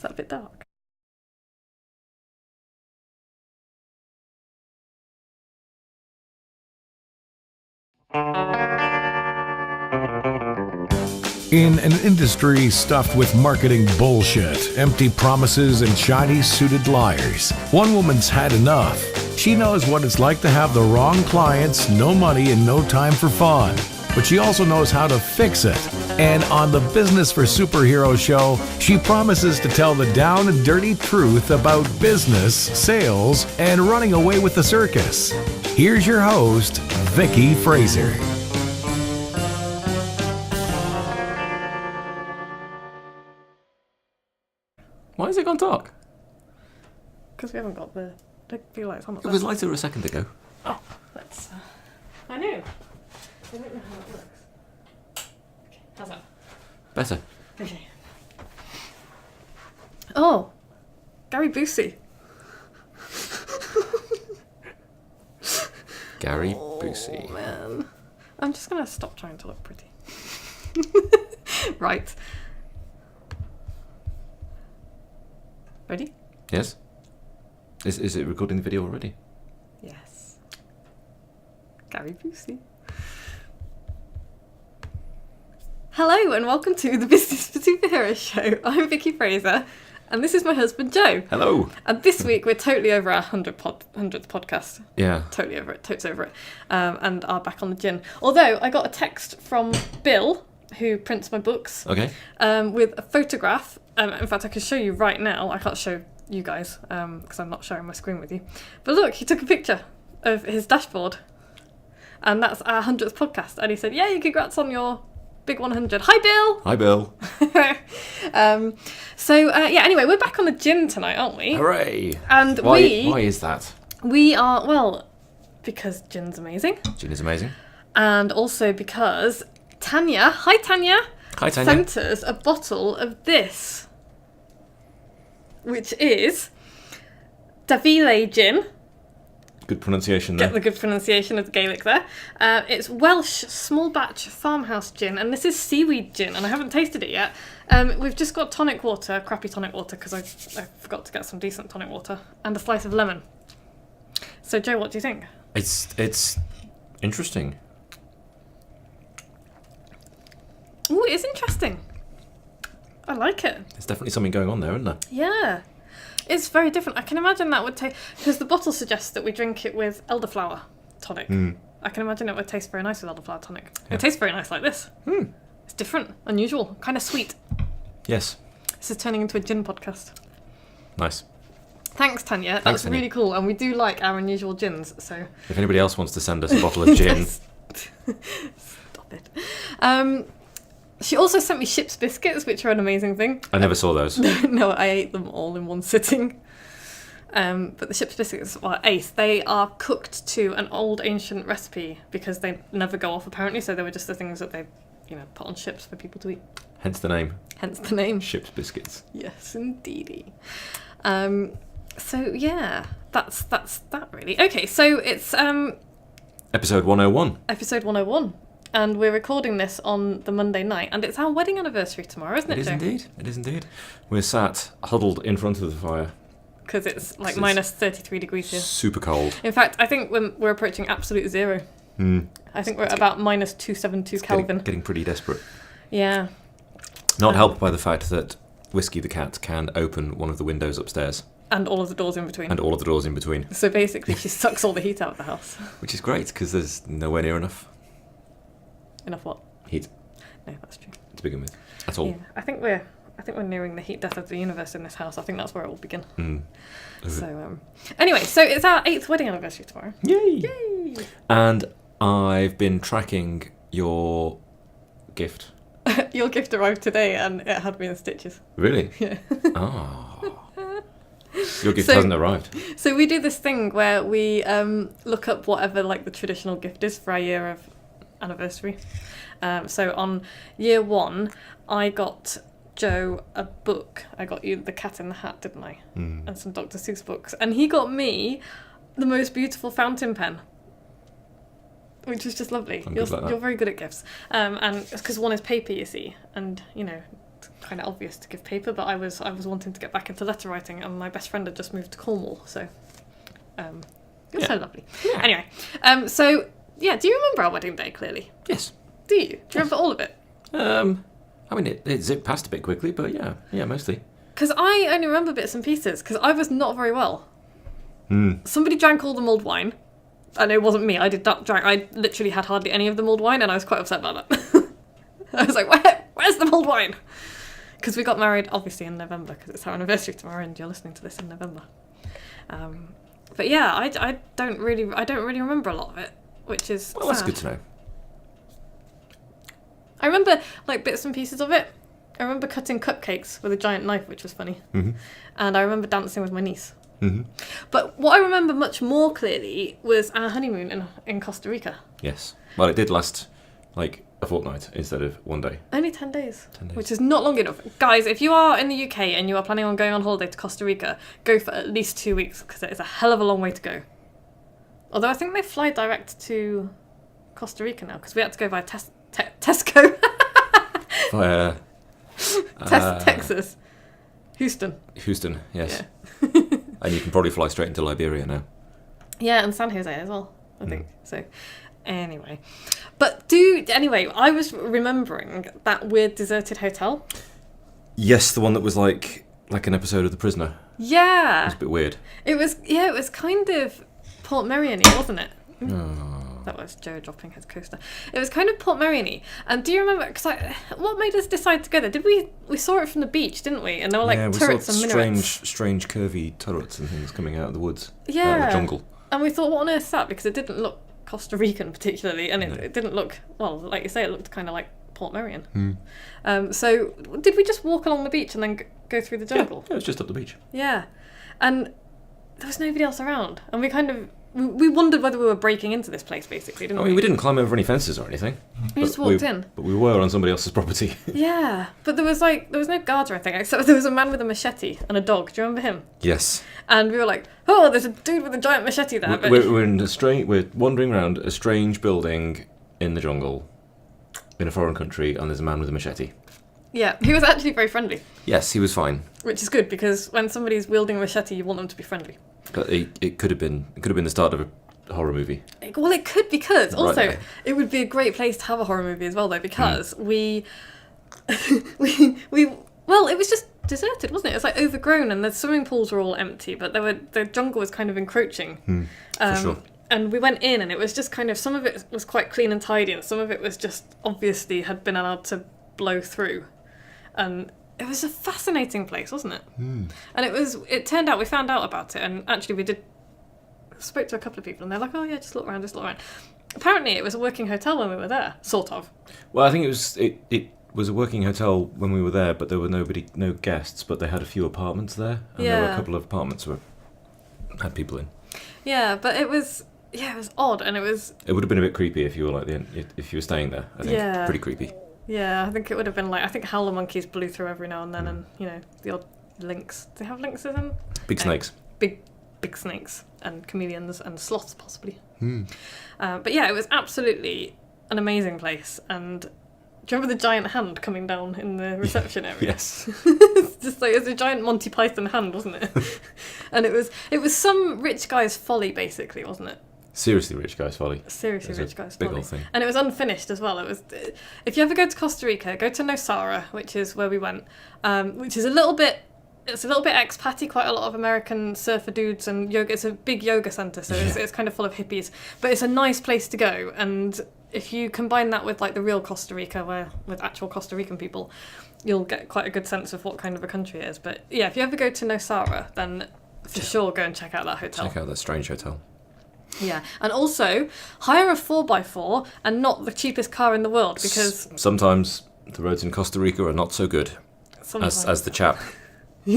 Is that a bit dark? In an industry stuffed with marketing bullshit, empty promises, and shiny-suited liars, one woman's had enough. She knows what it's like to have the wrong clients, no money, and no time for fun. But she also knows how to fix it. And on the Business for Superheroes show, she promises to tell the down and dirty truth about business, sales, and running away with the circus. Here's your host, Vicky Fraser. Why has it gone dark? Because we haven't got the feel lights on. It was lighter a second ago. Oh, let's... I knew. I don't know how it works. Okay, how's that? Better. Okay. Oh, Gary Busey. Gary Busey. Oh, man. I'm just going to stop trying to look pretty. Right. Ready? Yes? Is it recording the video already? Yes. Gary Busey. Hello and welcome to the Business for Superheroes show. I'm Vicky Fraser and this is my husband Joe. Hello. And this week we're totally over our 100th podcast. Yeah. Totally over it, totes over it. And are back on the gin. Although I got a text from Bill, who prints my books, Okay. with a photograph. In fact, I can show you right now. I can't show you guys because I'm not sharing my screen with you. But look, he took a picture of his dashboard. And that's our 100th podcast. And he said, "Yay, congrats on your big 100. Hi, Bill." Hi, Bill. Anyway, we're back on the gin tonight, aren't we? Hooray. And Why is that? we are, well, because gin's amazing. Gin is amazing. And also because Tanya, hi Tanya, sent us a bottle of this, which is Davile gin. Good pronunciation there. Get the good pronunciation of the Gaelic there. It's Welsh small batch farmhouse gin, and this is seaweed gin, and I haven't tasted it yet. We've just got tonic water, crappy tonic water, because I forgot to get some decent tonic water, and a slice of lemon. So Joe, what do you think? It's interesting. Oh, it is interesting. I like it. There's definitely something going on there, isn't there? Yeah. It's very different. I can imagine that would taste... Because the bottle suggests that we drink it with elderflower tonic. I can imagine it would taste very nice with elderflower tonic. Yeah. It tastes very nice like this. It's different, unusual, kind of sweet. Yes. This is turning into a gin podcast. Nice. Thanks, Tanya. That's really cool. And we do like our unusual gins, so... If anybody else wants to send us a bottle of gin... Stop it. She also sent me ship's biscuits, which are an amazing thing. I never saw those. No, I ate them all in one sitting. But the ship's biscuits are ace. They are cooked to an old ancient recipe because they never go off apparently. So they were just the things that they, put on ships for people to eat. Hence the name. Hence the name. Ship's biscuits. Yes, indeedy. So yeah, that's that really. Okay, so it's episode 101. Episode 101. And we're recording this on the Monday night, and it's our wedding anniversary tomorrow, isn't it, Joe? It is indeed. We're sat huddled in front of the fire. Because it's like minus 33 degrees here. Super cold. In fact, I think we're approaching absolute zero. I think we're at about minus 272 Kelvin. Getting pretty desperate. Yeah. Not helped by the fact that Whiskey the cat can open one of the windows upstairs. And all of the doors in between. So basically, she sucks all the heat out of the house. Which is great, because there's nowhere near enough. Enough what? Heat. No, that's true. To begin with. At all. Yeah, I think we're nearing the heat death of the universe in this house. I think that's where it will begin. So, anyway, so it's our 8th wedding anniversary tomorrow. Yay! And I've been tracking your gift. Your gift arrived today and it had me in stitches. Really? Yeah. Oh. Your gift hasn't arrived. So we do this thing where we look up whatever like the traditional gift is for our year of anniversary. So on year 1, I got Joe a book. I got you The Cat in the Hat, didn't I? And some Dr. Seuss books. And he got me the most beautiful fountain pen, which was just lovely. You're very good at gifts. And because one is paper, you see, and kind of obvious to give paper, but I was wanting to get back into letter writing, and my best friend had just moved to Cornwall, so it was so lovely. Yeah. Anyway, so yeah, do you remember our wedding day clearly? Yes. Do you? Do you remember all of it? I mean, it zipped past a bit quickly, but yeah, mostly. Because I only remember bits and pieces, because I was not very well. Mm. Somebody drank all the mulled wine, and it wasn't me. I did not drink. I literally had hardly any of the mulled wine, and I was quite upset about that. I was like, where's the mulled wine? Because we got married, obviously, in November, because it's our anniversary tomorrow, and you're listening to this in November. But yeah, I don't really remember a lot of it, which is Well, that's sad. good to know. I remember like bits and pieces of it. I remember cutting cupcakes with a giant knife, which was funny, Mm-hmm. and I remember dancing with my niece. Mm-hmm. But what I remember much more clearly was our honeymoon in Costa Rica. Yes. Well, it did last like a fortnight instead of one day. Only 10 days, 10 days. which is not long enough. Guys, if you are in the UK and you are planning on going on holiday to Costa Rica, go for at least 2 weeks, because it is a hell of a long way to go. Although I think they fly direct to Costa Rica now, because we had to go via Tesco. Via Texas. Houston, yes. Yeah. And you can probably fly straight into Liberia now. Yeah, and San Jose as well, I think. So, anyway. But I was remembering that weird deserted hotel. Yes, the one that was like an episode of The Prisoner. It Yeah. was a bit weird. It was kind of Port Merion, wasn't it? Oh. That was Joe dropping his coaster. It was kind of Port Merion-y. And do you remember, what made us decide to go there? We saw it from the beach, didn't we? And there were like we turrets saw and minarets. strange curvy turrets and things coming out of the woods. Yeah. Out of the jungle. And we thought, what on earth is that? Because it didn't look Costa Rican particularly, and it didn't look, well, like you say, it looked kind of like Port Merion. So did we just walk along the beach and then go through the jungle? Yeah, it was just up the beach. Yeah. And there was nobody else around. And we wondered whether we were breaking into this place, basically, didn't I we? mean, we didn't climb over any fences or anything. We just walked in. But we were on somebody else's property. Yeah. But there was no guards or anything, except there was a man with a machete and a dog. Do you remember him? Yes. And we were like, oh, there's a dude with a giant machete there. But We're wandering around a strange building in the jungle, in a foreign country, and there's a man with a machete. yeah, he was actually very friendly, Yes, he was fine. which is good, because when somebody's wielding a machete, you want them to be friendly. But it could have been the start of a horror movie. Well, it could, because Right also there. it would be a great place to have a horror movie as well, though, because we well, it was just deserted, wasn't it? It was like overgrown, and the swimming pools were all empty, but the jungle was kind of encroaching. For sure. And we went in, and it was just kind of, some of it was quite clean and tidy, and some of it was just obviously had been allowed to blow through. And it was a fascinating place, wasn't it? And it turned out, we found out about it, and actually we spoke to a couple of people, and they're like, oh yeah, just look around. Apparently it was a working hotel when we were there, sort of. Well, I think it was a working hotel when we were there, but there were no guests, but they had a few apartments there, and there were a couple of apartments where had people in. Yeah, but it was odd, and it would have been a bit creepy if you were if you were staying there. I think pretty creepy. Yeah, I think it would have been like, I think howler monkeys blew through every now and then, and the odd lynx. Do they have lynxes in? Big snakes. Big snakes and chameleons and sloths possibly. But yeah, it was absolutely an amazing place. And do you remember the giant hand coming down in the reception area? Yes. It's just like, it was a giant Monty Python hand, wasn't it? And it was some rich guy's folly, basically, wasn't it? Seriously rich guy's folly. Seriously rich guy's folly. Big old thing. And it was unfinished as well. It was, if you ever go to Costa Rica, go to Nosara, which is where we went, which is a little bit expatty, quite a lot of American surfer dudes and yoga. It's a big yoga centre, so it's kind of full of hippies. But it's a nice place to go, and if you combine that with like the real Costa Rica, with actual Costa Rican people, you'll get quite a good sense of what kind of a country it is. But yeah, if you ever go to Nosara, then for sure go and check out that hotel. Check out that strange hotel. Yeah, and also hire a 4x4 and not the cheapest car in the world, because sometimes the roads in Costa Rica are not so good, as the chap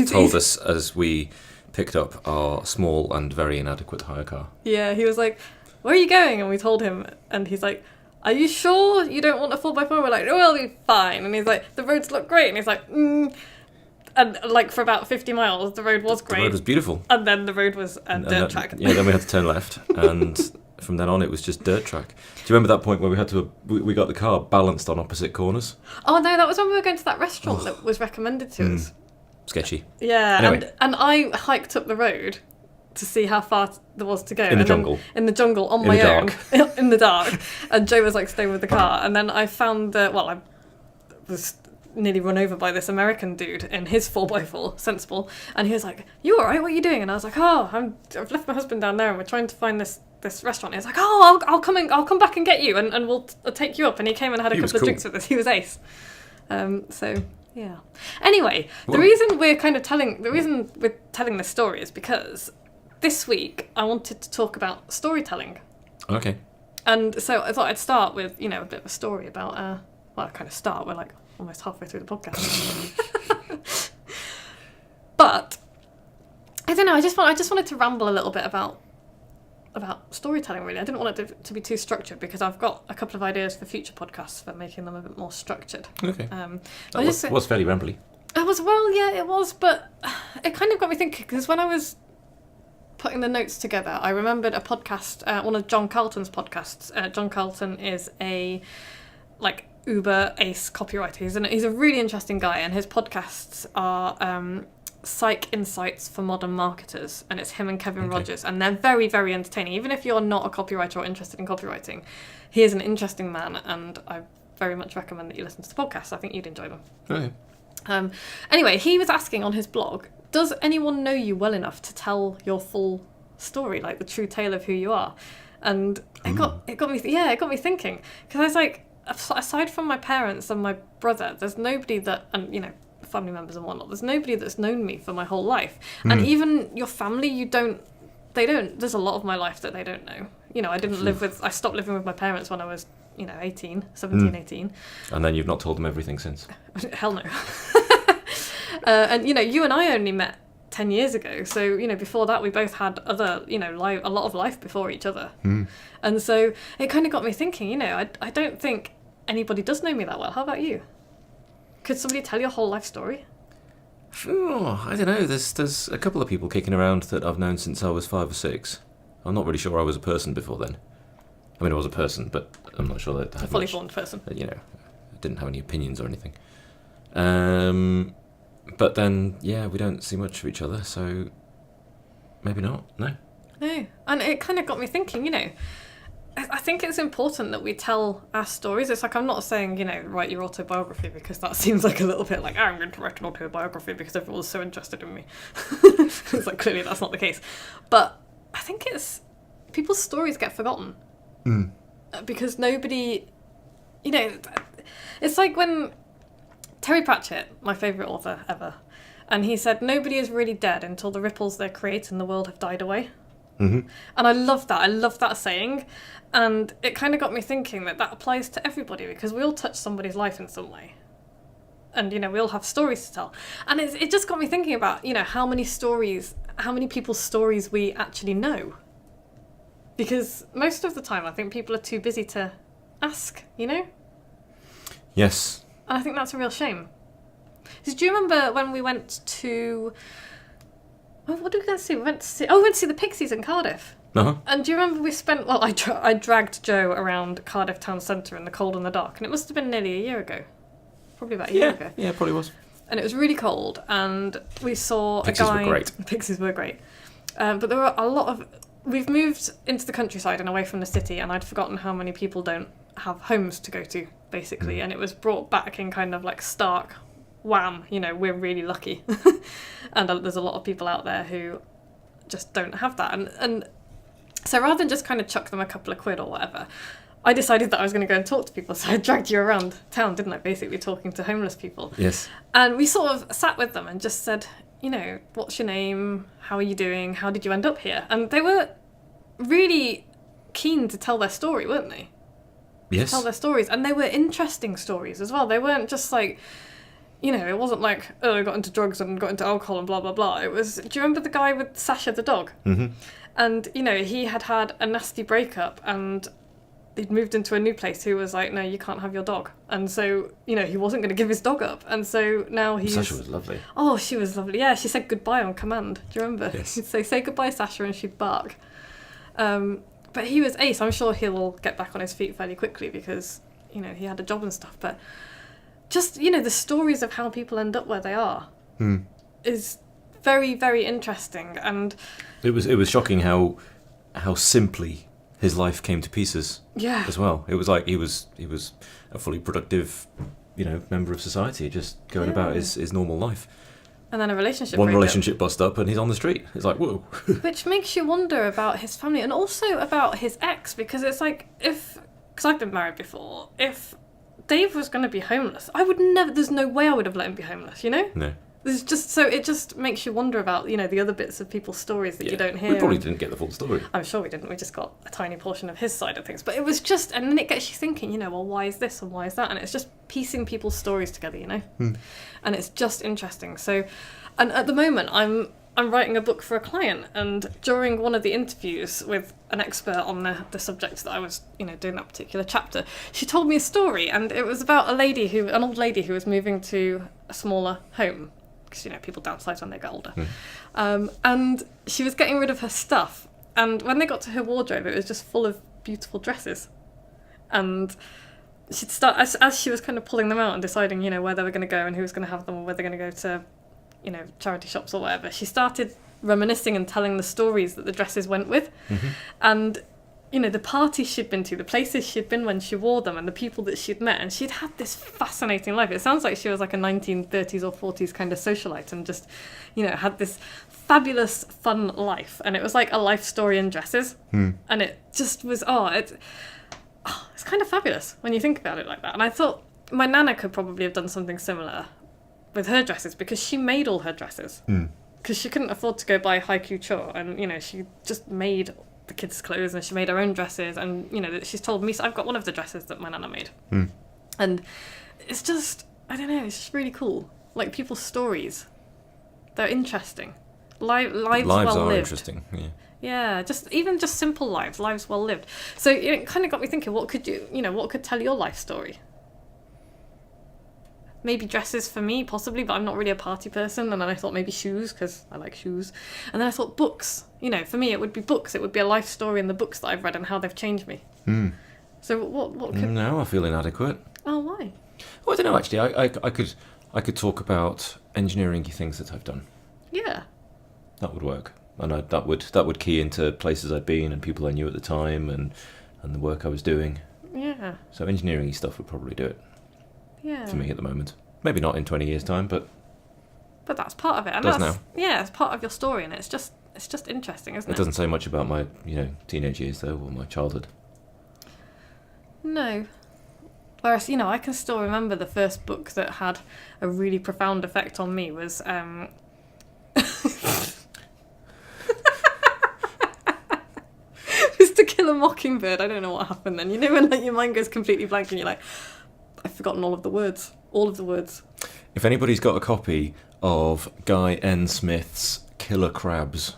told us as we picked up our small and very inadequate hire car. Yeah, he was like, where are you going? And we told him, and he's like, are you sure you don't want a 4x4? We're like, oh, we'll be fine. And he's like, the roads look great. And he's like, And like for about 50 miles, the road was great. The road was beautiful. And then the road was a dirt track. Yeah, then we had to turn left. And from then on, it was just dirt track. Do you remember that point where we got the car balanced on opposite corners? Oh no, that was when we were going to that restaurant that was recommended to us. Sketchy. Yeah, Anyway. and I hiked up the road to see how far there was to go. In the jungle. In the jungle, on In my the own. dark. In the dark. And Joe was like staying with the car. And then I found I was nearly run over by this American dude in his 4x4, sensible. And he was like, "You alright? What are you doing?" And I was like, "Oh, I've left my husband down there and we're trying to find this restaurant." He was like, "Oh, I'll come back and get you and I'll take you up." And he came and had a couple of drinks with us. He was ace. So yeah. Anyway, the reason we're telling this story is because this week I wanted to talk about storytelling. Okay. And so I thought I'd start with, a bit of a story about, we're like almost halfway through the podcast. But, I don't know, I just wanted to ramble a little bit about storytelling, really. I didn't want it to be too structured because I've got a couple of ideas for future podcasts for making them a bit more structured. Okay. That was fairly rambly. It was, but it kind of got me thinking because when I was putting the notes together, I remembered a podcast, one of John Carlton's podcasts. John Carlton is a uber ace copywriter. He's a really interesting guy, and his podcasts are Psych Insights for Modern Marketers, and it's him and Kevin Rogers, and they're very, very entertaining. Even if you're not a copywriter or interested in copywriting, he is an interesting man, and I very much recommend that you listen to the podcast. I think you'd enjoy them. Okay. Anyway, he was asking on his blog, does anyone know you well enough to tell your full story, like the true tale of who you are? And it got me thinking, because I was like, aside from my parents and my brother, there's nobody that, and family members and whatnot, there's nobody that's known me for my whole life. And even your family, there's a lot of my life that they don't know. I stopped living with my parents when I was 18. And then you've not told them everything since? Hell no. And you and I only met 10 years ago, so before that we both had other a lot of life before each other. And so it kind of got me thinking, I don't think anybody does know me that well. How about you? Could somebody tell your whole life story? I don't know, there's a couple of people kicking around that I've known since I was 5 or 6. I'm not really sure I was a person before then. I mean, I was a person, but I'm not sure that I had a fully formed person. I didn't have any opinions or anything. But then, we don't see much of each other, so maybe not, no. No, and it kind of got me thinking, I think it's important that we tell our stories. It's like, I'm not saying, write your autobiography, because that seems like a little bit like, I'm going to write an autobiography because everyone's so interested in me. It's like, clearly that's not the case. But I think people's stories get forgotten. Because nobody, it's like when Terry Pratchett, my favourite author ever, and he said, nobody is really dead until the ripples they create in the world have died away. And I love that. I love that saying. And it kind of got me thinking that applies to everybody, because we all touch somebody's life in some way. And, we all have stories to tell. And it just got me thinking about, how many people's stories we actually know. Because most of the time, I think people are too busy to ask, Yes. And I think that's a real shame. Do you remember when we went to... What did we go to see? We went to see the Pixies in Cardiff. Uh-huh. And do you remember we spent... Well, I dragged Joe around Cardiff town centre in the cold and the dark, and it must have been nearly a year ago. Probably about a year ago. Yeah, probably was. And it was really cold, and we saw Pixies a guy... were great. The Pixies were great. But there were a lot of... We've moved into the countryside and away from the city, and I'd forgotten how many people don't have homes to go to, basically. And it was brought back in kind of like stark, wham, we're really lucky. And there's a lot of people out there who just don't have that. And so rather than just kind of chuck them a couple of quid or whatever, I decided that I was going to go and talk to people. So I dragged you around town, didn't I, basically talking to homeless people. Yes. And we sort of sat with them and just said, what's your name? How are you doing? How did you end up here? And they were really keen to tell their story, weren't they? Yes. To tell their stories. And they were interesting stories as well. They weren't just like, it wasn't like, oh, I got into drugs and got into alcohol and blah, blah, blah. It was, do you remember the guy with Sasha the dog? Mm-hmm. And, he had a nasty breakup, and he'd moved into a new place who was like, no, you can't have your dog. And so, he wasn't going to give his dog up. And so now he's... Sasha was lovely. Oh, she was lovely. Yeah, she said goodbye on command. Do you remember? Yes. He'd say goodbye, Sasha, and she'd bark. But he was ace. I'm sure he'll get back on his feet fairly quickly because, you know, he had a job and stuff. But just, you know, the stories of how people end up where they are is very, very interesting. And it was shocking how simply his life came to pieces. Yeah. As well. It was like he was a fully productive, you know, member of society, just going about his normal life. And then a relationship. One relationship bust up, and he's on the street. It's like, whoa. Which makes you wonder about his family and also about his ex, because it's like, because I've been married before, if Dave was going to be homeless, I would never. There's no way I would have let him be homeless. You know. No. There's just so it just makes you wonder about, you know, the other bits of people's stories that you don't hear. We probably didn't get the full story. I'm sure we didn't. We just got a tiny portion of his side of things. But it was just, and then it gets you thinking, you know, well, why is this and why is that? And it's just piecing people's stories together, you know. And it's just interesting. So, and at the moment, I'm writing a book for a client, and during one of the interviews with an expert on the subject that I was, you know, doing that particular chapter, she told me a story, and it was about an old lady who was moving to a smaller home. Because, you know, people downsize when they get older. And she was getting rid of her stuff. And when they got to her wardrobe, it was just full of beautiful dresses. And she'd start, as she was kind of pulling them out and deciding, you know, where they were going to go and who was going to have them or where they're going to go to, you know, charity shops or whatever, she started reminiscing and telling the stories that the dresses went with. And, you know, the parties she'd been to, the places she'd been when she wore them, and the people that she'd met, and she'd had this fascinating life. It sounds like she was like a 1930s or 40s kind of socialite and just, you know, had this fabulous, fun life. And it was like a life story in dresses. And it just was, it's kind of fabulous when you think about it like that. And I thought my nana could probably have done something similar with her dresses, because she made all her dresses. Because she couldn't afford to go buy high couture, and, you know, she just made the kids' clothes, and she made her own dresses, and, you know, she's told me, so I've got one of the dresses that my nana made. And it's just, I don't know, it's just really cool. Like, people's stories, they're interesting. Lives well are lived. Interesting, Yeah, just simple lives well lived. So it kind of got me thinking, what could tell your life story? Maybe dresses for me, possibly, but I'm not really a party person. And then I thought maybe shoes, because I like shoes. And then I thought books. You know, for me, it would be books. It would be a life story in the books that I've read and how they've changed me. So what could... No, I feel inadequate. Oh, why? Well, I don't know, actually. I could talk about engineering things that I've done. Yeah. That would work. And that would key into places I'd been and people I knew at the time and the work I was doing. Yeah. So engineering stuff would probably do it. Yeah. For me at the moment. Maybe not in 20 years' time, but that's part of it. And does now. Yeah, it's part of your story, and it's just interesting, isn't it? It doesn't say much about my, you know, teenage years, though, or my childhood. No. Whereas, you know, I can still remember the first book that had a really profound effect on me was... was To Kill a Mockingbird. I don't know what happened then. You know when, like, your mind goes completely blank and you're like... I've forgotten all of the words. If anybody's got a copy of Guy N. Smith's Killer Crabs...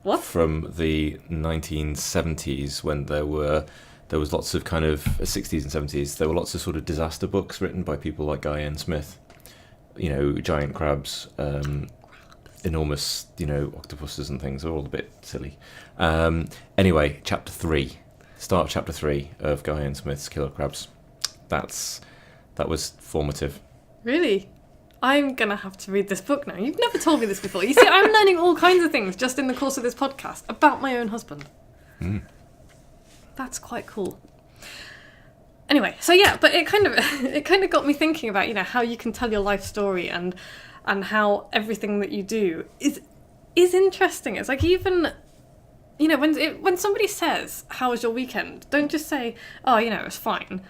What? From the 1970s, when there was lots of kind of 60s and 70s, there were lots of sort of disaster books written by people like Guy N. Smith. You know, giant crabs, enormous, you know, octopuses and things. They're all a bit silly. Anyway, start of chapter 3 of Guy N. Smith's Killer Crabs. That was formative. Really? I'm going to have to read this book now. You've never told me this before. You see, I'm learning all kinds of things just in the course of this podcast about my own husband. That's quite cool. Anyway, so yeah, but it kind of got me thinking about, you know, how you can tell your life story and how everything that you do is interesting. It's like, even, you know, when somebody says, "How was your weekend?" don't just say, "Oh, you know, it was fine."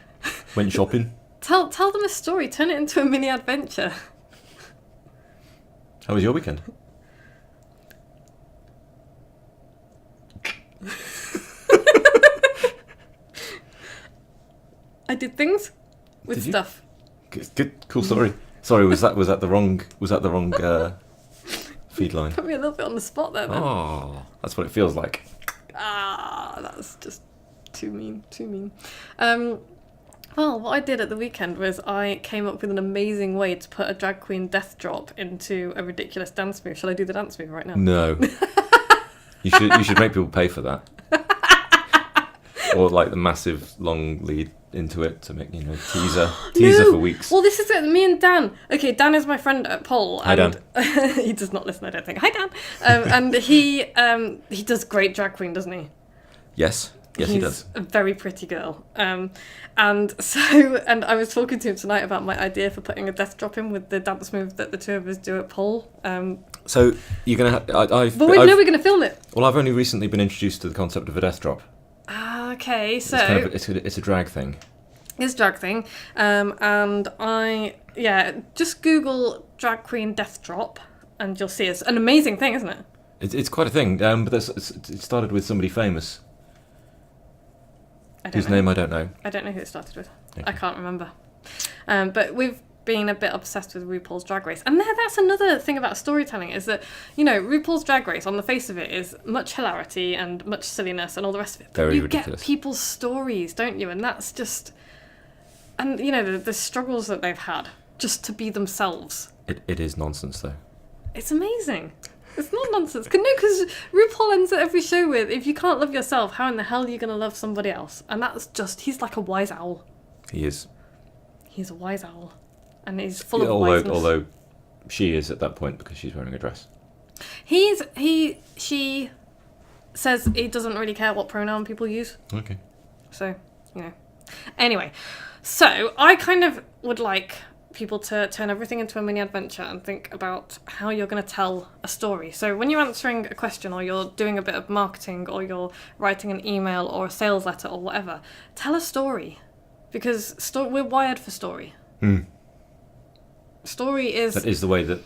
Went shopping. Tell them a story. Turn it into a mini adventure. How was your weekend? I did things with stuff. Good, cool story. Sorry, was that the wrong feed line? Put me a little bit on the spot there. Then. Oh, that's what it feels like. That's just too mean. Well, what I did at the weekend was I came up with an amazing way to put a drag queen death drop into a ridiculous dance move. Shall I do the dance move right now? No. You should make people pay for that. or like the massive long lead into it to make teaser No. for weeks. Well, this is it. Me and Dan. Okay, Dan is my friend at Pole. Hi, and he does not listen, I don't think. Hi, Dan. And he does great drag queen, doesn't he? Yes, he does. He's a very pretty girl. And I was talking to him tonight about my idea for putting a death drop in with the dance move that the two of us do at Pole. So you're gonna. We're going to film it. Well, I've only recently been introduced to the concept of a death drop. Okay, so it's a drag thing. It's a drag thing, and just Google drag queen death drop, and you'll see it's an amazing thing, isn't it? It's quite a thing, but it started with somebody famous. Whose name I don't know. I don't know who it started with. Okay. I can't remember. But we've been a bit obsessed with RuPaul's Drag Race. And that's another thing about storytelling, is that, RuPaul's Drag Race, on the face of it, is much hilarity and much silliness and all the rest of it. But Very you ridiculous. get people's stories, don't you? And that's just... And, the struggles that they've had just to be themselves. It is nonsense, though. It's amazing. It's not nonsense. Because RuPaul ends every show with, if you can't love yourself, how in the hell are you going to love somebody else? And that's just, he's like a wise owl. He is. He's a wise owl. And he's full of wiseness. Although she is at that point because she's wearing a dress. She says he doesn't really care what pronoun people use. Okay. So, Anyway, so I kind of would like people to turn everything into a mini adventure and think about how you're going to tell a story. So when you're answering a question, or you're doing a bit of marketing, or you're writing an email or a sales letter or whatever, tell a story, because we're wired for story. Story is... That is the way that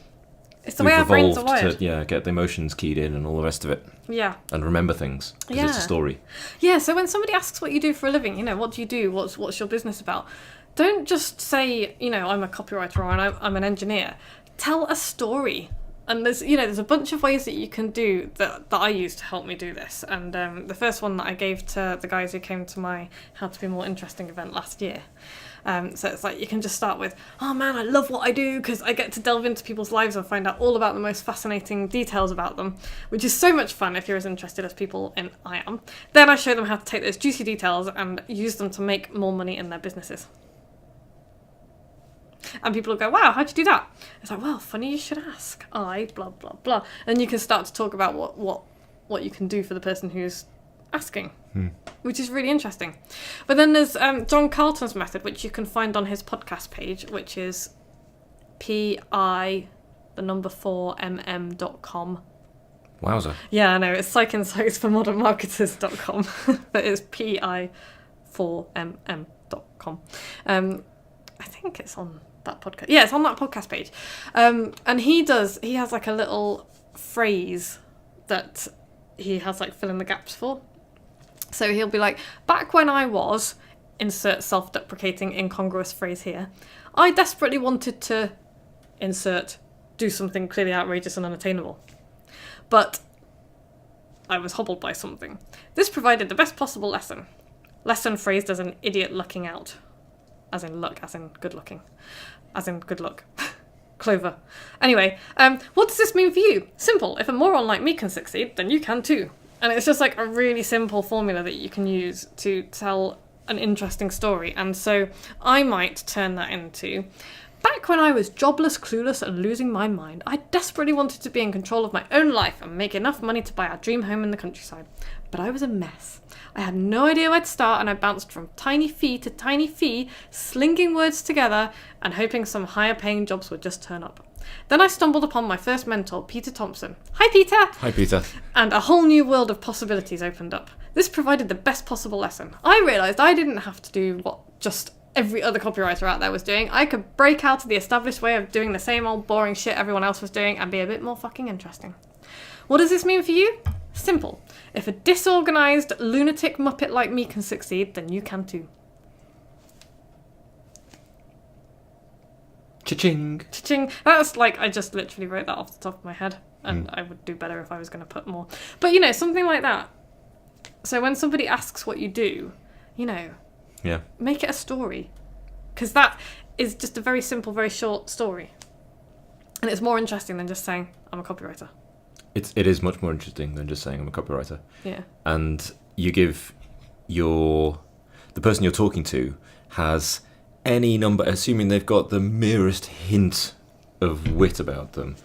it's the way our brains are evolved wired. to get the emotions keyed in and all the rest of it. Yeah. And remember things, because it's a story. Yeah, so when somebody asks what you do for a living, what do you do? What's your business about? Don't just say, I'm a copywriter or I'm an engineer. Tell a story. And there's a bunch of ways that you can do that I use to help me do this. And the first one that I gave to the guys who came to my How to Be More Interesting event last year. So it's like, you can just start with, oh man, I love what I do because I get to delve into people's lives and find out all about the most fascinating details about them, which is so much fun if you're as interested as people in I am. Then I show them how to take those juicy details and use them to make more money in their businesses. And people will go, wow, how'd you do that? It's like, well, funny you should ask. I blah, blah, blah. And you can start to talk about what you can do for the person who's asking, which is really interesting. But then there's John Carlton's method, which you can find on his podcast page, which is pi4mm.com. Wowza. Yeah, I know, it's psychinsights for modern marketers.com, but it's pi4mm.com. I think it's on that podcast. Yeah, it's on that podcast page. And he has like a little phrase that he has like fill in the gaps for. So he'll be like, back when I was, insert self-deprecating incongruous phrase here, I desperately wanted to, insert, do something clearly outrageous and unattainable. But I was hobbled by something. This provided the best possible lesson. Lesson phrased as an idiot lucking out. As in luck, as in good looking. As in good luck. Clover. Anyway, what does this mean for you? Simple. If a moron like me can succeed, then you can too. And it's just like a really simple formula that you can use to tell an interesting story. And so I might turn that into, back when I was jobless, clueless, and losing my mind, I desperately wanted to be in control of my own life and make enough money to buy our dream home in the countryside. But I was a mess. I had no idea where to start, and I bounced from tiny fee to tiny fee, slinging words together and hoping some higher paying jobs would just turn up. Then I stumbled upon my first mentor, Peter Thompson. Hi, Peter! Hi, Peter. And a whole new world of possibilities opened up. This provided the best possible lesson. I realised I didn't have to do what just every other copywriter out there was doing. I could break out of the established way of doing the same old boring shit everyone else was doing and be a bit more fucking interesting. What does this mean for you? Simple. If a disorganised lunatic muppet like me can succeed, then you can too. Cha-ching. Cha-ching. That's like, I just literally wrote that off the top of my head, and I would do better if I was going to put more. But, something like that. So when somebody asks what you do, Yeah. make it a story. Because that is just a very simple, very short story. And it's more interesting than just saying, I'm a copywriter. It is much more interesting than just saying I'm a copywriter. Yeah. And you give the person you're talking to has any number, assuming they've got the merest hint of wit about them,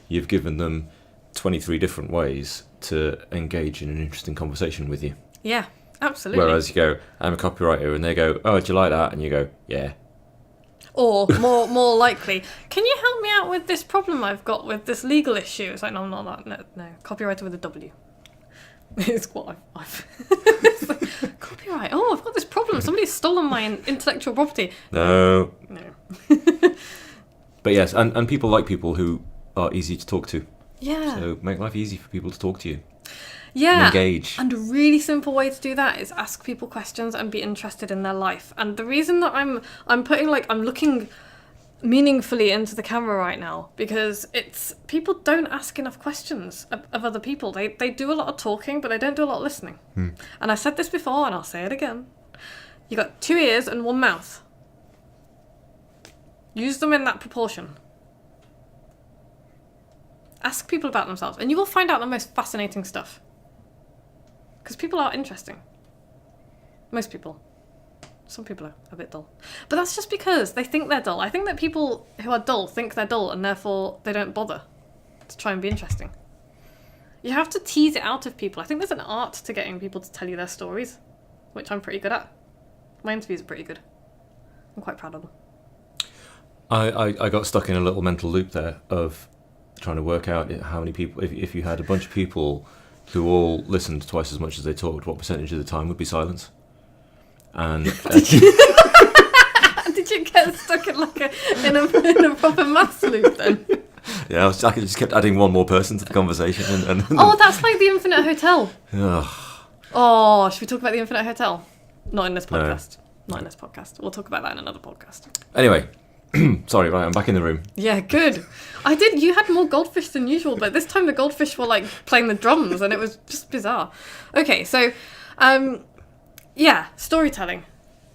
you've given them 23 different ways to engage in an interesting conversation with you. Yeah, absolutely. Whereas you go, I'm a copywriter, and they go, oh, do you like that? And you go, yeah. Or more likely, can you help me out with this problem I've got with this legal issue? It's like, no, not that. No, copywriter with a W. It's what I've copyright. Oh, I've got this problem. Somebody's stolen my intellectual property. No. No. But yes, and people like people who are easy to talk to. Yeah. So make life easy for people to talk to you. Yeah. And engage. And a really simple way to do that is ask people questions and be interested in their life. And the reason that I'm looking meaningfully into the camera right now, because it's people don't ask enough questions of other people. They do a lot of talking, but they don't do a lot of listening. And I said this before, and I'll say it again. You got 2 ears and 1 mouth. Use them in that proportion. Ask people about themselves, and you will find out the most fascinating stuff. Because people are interesting. Most people. Some people are a bit dull. But that's just because they think they're dull. I think that people who are dull think they're dull, and therefore they don't bother to try and be interesting. You have to tease it out of people. I think there's an art to getting people to tell you their stories, which I'm pretty good at. My interviews are pretty good. I'm quite proud of them. I got stuck in a little mental loop there of trying to work out how many people, if you had a bunch of people who all listened twice as much as they talked, what percentage of the time would be silence? And did you get stuck in in a proper maths loop then? Yeah, I just kept adding one more person to the conversation. And oh, that's like the Infinite Hotel. Ugh. Oh, should we talk about the Infinite Hotel? Not in this No. podcast. Not in this podcast. We'll talk about that in another podcast. Anyway, sorry, right, I'm back in the room. Yeah, good. You had more goldfish than usual, but this time the goldfish were like playing the drums and it was just bizarre. Okay, so, yeah, storytelling.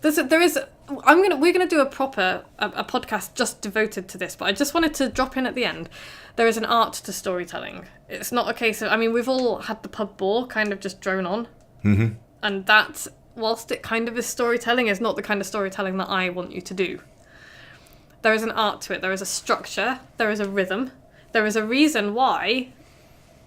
We're gonna do a podcast just devoted to this, but I just wanted to drop in at the end. There is an art to storytelling. It's not a case of, we've all had the pub bore kind of just drone on. Mm-hmm. And that, whilst it kind of is storytelling, is not the kind of storytelling that I want you to do. There is an art to it. There is a structure. There is a rhythm. There is a reason why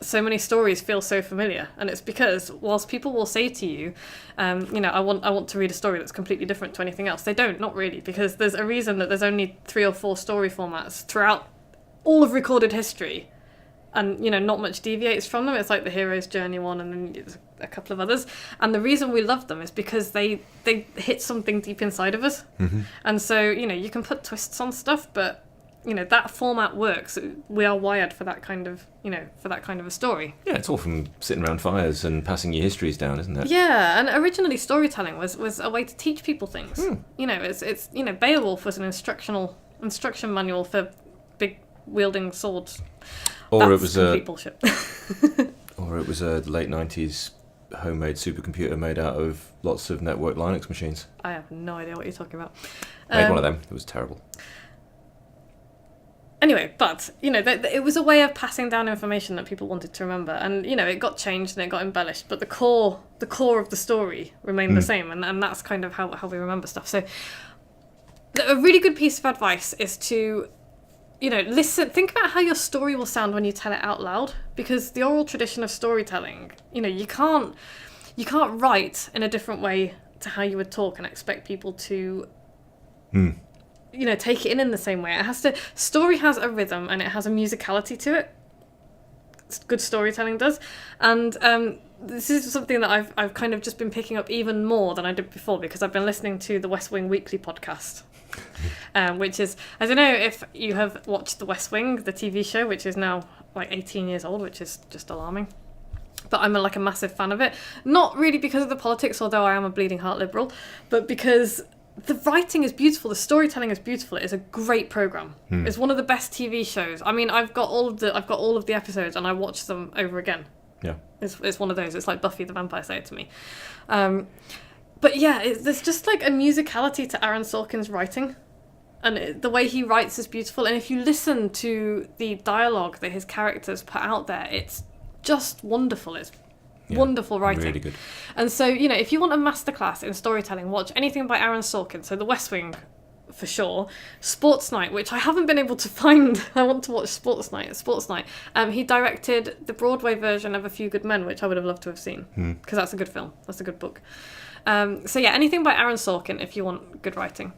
so many stories feel so familiar, and it's because whilst people will say to you, I want to read a story that's completely different to anything else, they don't, not really, because there's a reason that there's only 3 or 4 story formats throughout all of recorded history, and not much deviates from them. It's like the hero's journey one, and then there's a couple of others, and the reason we love them is because they hit something deep inside of us. Mm-hmm. And so you can put twists on stuff, but that format works. We are wired for that kind of a story. Yeah, it's all from sitting around fires and passing your histories down, isn't it? Yeah, and originally storytelling was a way to teach people things. It's Beowulf was an instruction manual for big wielding swords. Or That's it was complete bullshit. Or it was a late 90s homemade supercomputer made out of lots of network Linux machines. I have no idea what you're talking about. Made one of them. It was terrible. Anyway, but, it was a way of passing down information that people wanted to remember. And, it got changed and it got embellished, but the core of the story remained the same. And that's kind of how we remember stuff. So a really good piece of advice is to, listen, think about how your story will sound when you tell it out loud. Because the oral tradition of storytelling, you can't write in a different way to how you would talk and expect people to... take it in the same way. Story has a rhythm and it has a musicality to it. Good storytelling does. And this is something that I've kind of just been picking up even more than I did before, because I've been listening to the West Wing Weekly podcast, which is, I don't know if you have watched the West Wing, the TV show, which is now like 18 years old, which is just alarming. But I'm a massive fan of it. Not really because of the politics, although I am a bleeding heart liberal, but because the writing is beautiful, the storytelling is beautiful. It is a great program. It's one of the best TV shows. I've got all of the episodes and I watch them over again. Yeah, it's one of those. It's like Buffy the Vampire Slayer to me. But yeah, there's just like a musicality to Aaron Sorkin's writing, and the way he writes is beautiful. And if you listen to the dialogue that his characters put out there, it's just wonderful. It's Yeah, Wonderful writing. Really good. And so, if you want a masterclass in storytelling, watch anything by Aaron Sorkin. So The West Wing, for sure. Sports Night, which I haven't been able to find. I want to watch Sports Night. He directed the Broadway version of A Few Good Men, which I would have loved to have seen, because that's a good film. That's a good book. So yeah, anything by Aaron Sorkin if you want good writing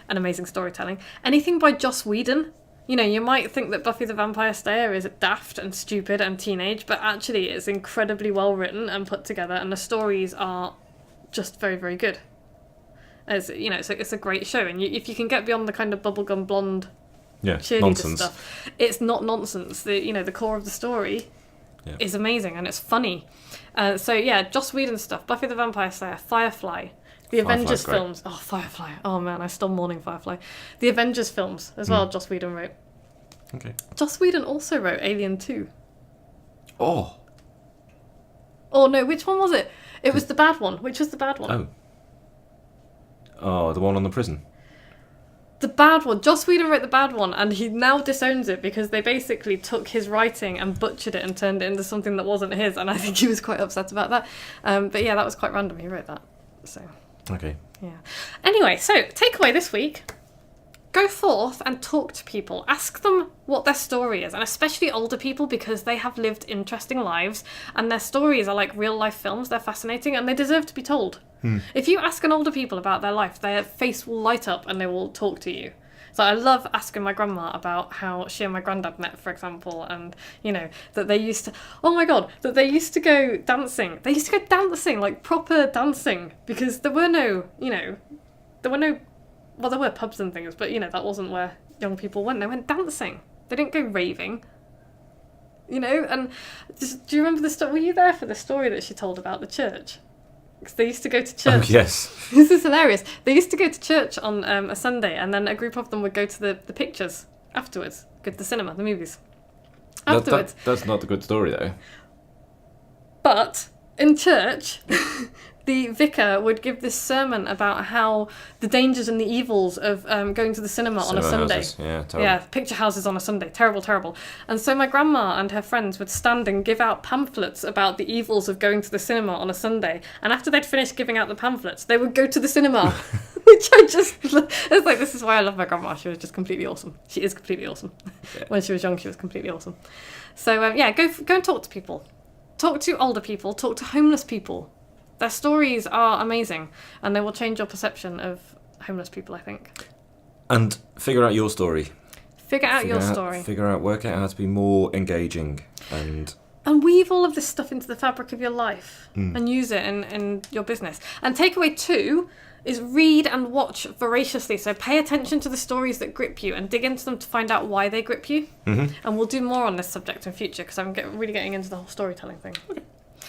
and amazing storytelling. Anything by Joss Whedon. You might think that Buffy the Vampire Slayer is daft and stupid and teenage, but actually it's incredibly well written and put together, and the stories are just very, very good. It's a great show, and if you can get beyond the kind of bubblegum blonde cheerleader nonsense stuff, it's not nonsense. The core of the story is amazing, and it's funny. Joss Whedon stuff, Buffy the Vampire Slayer, Firefly, the Avengers films. Oh, Firefly. Oh man, I'm still mourning Firefly. The Avengers films as well. Joss Whedon wrote. Okay. Joss Whedon also wrote Alien 2. Oh No, which one was it? It was the bad one. Which was the bad one? Oh, the one on the prison. The bad one. Joss Whedon wrote the bad one, and he now disowns it because they basically took his writing and butchered it and turned it into something that wasn't his, and I think he was quite upset about that. But yeah, that was quite random. He wrote that. So. Okay. Yeah. Anyway, so takeaway this week. Go forth and talk to people. Ask them what their story is, and especially older people, because they have lived interesting lives and their stories are like real life films. They're fascinating and they deserve to be told. If you ask an older people about their life, their face will light up and they will talk to you. So I love asking my grandma about how she and my granddad met, for example, and, that they used to... Oh my God, that they used to go dancing. They used to go dancing, like proper dancing, because there were no, well, there were pubs and things, but, that wasn't where young people went. They went dancing. They didn't go raving. And do you remember the story? Were you there for the story that she told about the church? Because they used to go to church. Oh, yes. This is hilarious. They used to go to church on a Sunday, and then a group of them would go to the pictures afterwards. Go to the cinema, the movies. Afterwards. That's not a good story, though. But in church, the vicar would give this sermon about how the dangers and the evils of going to the cinema on a Sunday. Houses. Yeah, terrible. Yeah, picture houses on a Sunday. Terrible, terrible. And so my grandma and her friends would stand and give out pamphlets about the evils of going to the cinema on a Sunday. And after they'd finished giving out the pamphlets, they would go to the cinema. Which it's like, this is why I love my grandma. She was just completely awesome. She is completely awesome. Yeah. When she was young, she was completely awesome. So, go and talk to people. Talk to older people. Talk to homeless people. Their stories are amazing, and they will change your perception of homeless people, I think. And figure out your story. Figure out your story. Work out how to be more engaging and weave all of this stuff into the fabric of your life and use it in your business. And takeaway 2 is read and watch voraciously. So pay attention to the stories that grip you and dig into them to find out why they grip you. Mm-hmm. And we'll do more on this subject in future because I'm really getting into the whole storytelling thing.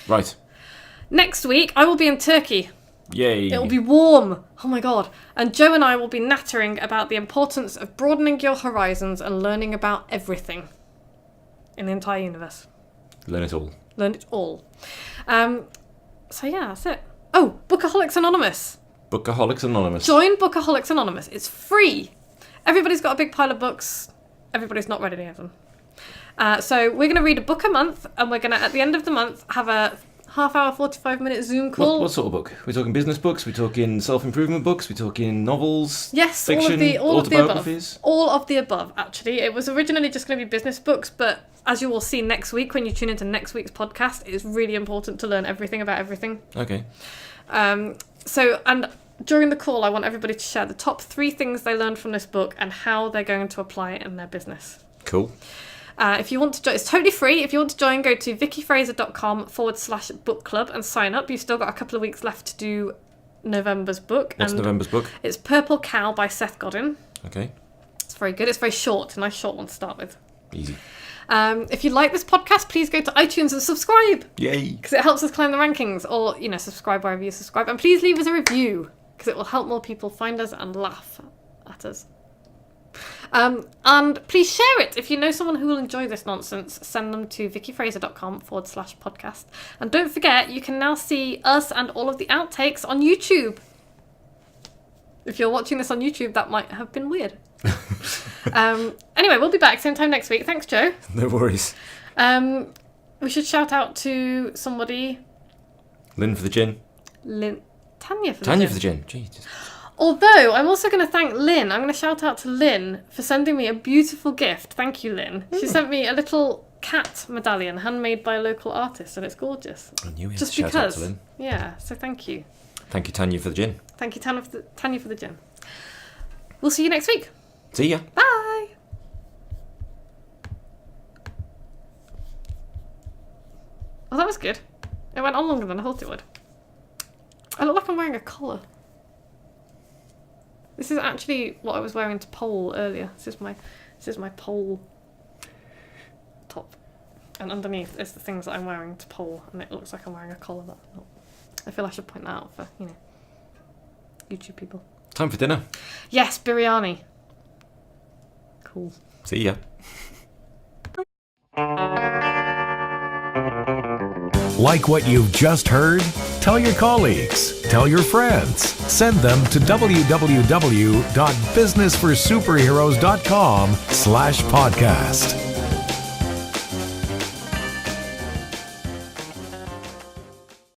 Right. Next week, I will be in Turkey. Yay. It will be warm. Oh my God. And Joe and I will be nattering about the importance of broadening your horizons and learning about everything in the entire universe. Learn it all. Learn it all. So yeah, that's it. Oh, Bookaholics Anonymous. Bookaholics Anonymous. Join Bookaholics Anonymous. It's free. Everybody's got a big pile of books. Everybody's not read any of them. So we're going to read a book a month, and we're going to, at the end of the month, have a half-hour, 45-minute Zoom call. What sort of book? We're talking business books? We're talking self-improvement books? We're talking novels? Yes, fiction, all of the autobiographies? All of the above, actually. It was originally just going to be business books, but as you will see next week, when you tune into next week's podcast, it's really important to learn everything about everything. Okay. And during the call, I want everybody to share the top 3 things they learned from this book and how they're going to apply it in their business. Cool. If you want to join, it's totally free. If you want to join, go to vickyfraser.com/book club and sign up. You've still got a couple of weeks left to do November's book. What's November's book? It's Purple Cow by Seth Godin. Okay. It's very good. It's very short. A nice short one to start with. Easy. If you like this podcast, please go to iTunes and subscribe. Yay. Because it helps us climb the rankings. Or, subscribe wherever you subscribe. And please leave us a review, because it will help more people find us and laugh at us. And please share it. If you know someone who will enjoy this nonsense, send them to vickyfraser.com/podcast. And don't forget, you can now see us and all of the outtakes on YouTube. If you're watching this on YouTube, that might have been weird. Anyway, we'll be back same time next week. Thanks, Joe. No worries. We should shout out to somebody. Lynn for the gin. Tanya for the Tanya gin. for the gin. Jesus. Although, I'm also going to thank Lynn. I'm going to shout out to Lynn for sending me a beautiful gift. Thank you, Lynn. She sent me a little cat medallion handmade by a local artist, and it's gorgeous. I knew we had Just to shout because. out to Lynn. Yeah, so thank you. Thank you, Tanya, for the gin. Thank you, Tanya for the gin. We'll see you next week. See ya. Bye! Oh, that was good. It went on longer than I thought it would. I look like I'm wearing a collar. This is actually what I was wearing to pole earlier. This is my pole top. And underneath is the things that I'm wearing to pole, and it looks like I'm wearing a collar. But not. I feel I should point that out for, YouTube people. Time for dinner. Yes, biryani. Cool. See ya. Like what you've just heard? Tell your colleagues, tell your friends, send them to www.businessforsuperheroes.com/podcast.